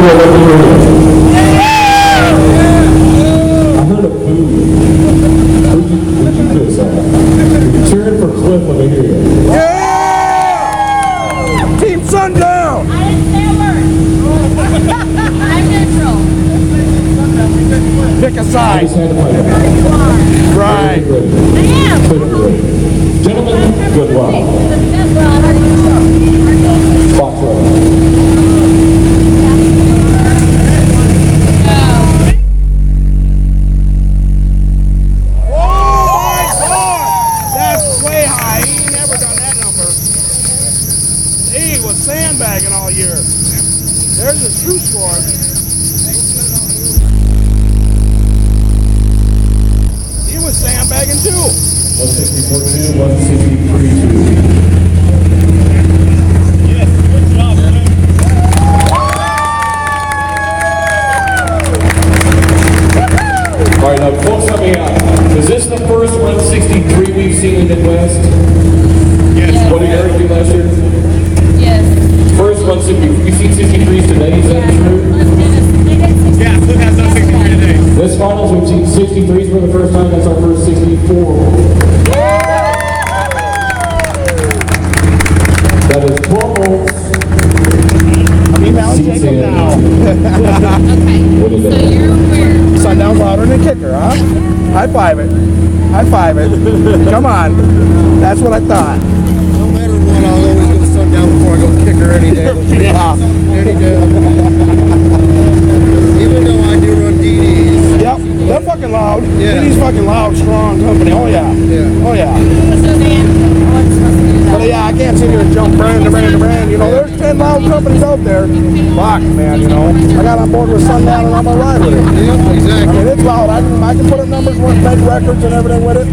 heard a boo. Who'd you piss on? You're cheering for Cliff when they hear you. Yeah! Team Sundown! I didn't say a word. I'm neutral. Pick a side. I just had to find out. Right. I am. Gentlemen, good luck. Fox Road. Sandbagging all year. There's a true score. He was sandbagging too. 164.2, 163.2. Yes, good job, man. All right, now folks, let me out. Is this the first 163 we've seen in the Midwest? Yes. What did Eric do last year? Yes. First 163, we've seen 63s today, is that true? Yeah, Cliff has done 63 today. This finals, we've seen 63s for the first time, that's our first 64. That is 12 volts. I mean, now take them now. Okay. What is So that? you're aware. Sundown's louder than kicker, huh? High five it. High five it. Come on. That's what I thought. No matter what, I'll always go Sundown before I go kicker any day. Yeah. Any day. Even though I do run DDs. Yep. They're fucking loud. Yeah. He's fucking loud, strong company. Oh yeah. Yeah. Oh yeah. Suzanne, I wasn't supposed to do that. But yeah, I can't sit here and jump brand to brand to brand. You know, there's 10 loud companies out there. Fuck, man, you know. I got on board with Sundown and I'm gonna ride with it. Yep, I exactly. mean, it's loud. I can put up numbers, make records and everything with it.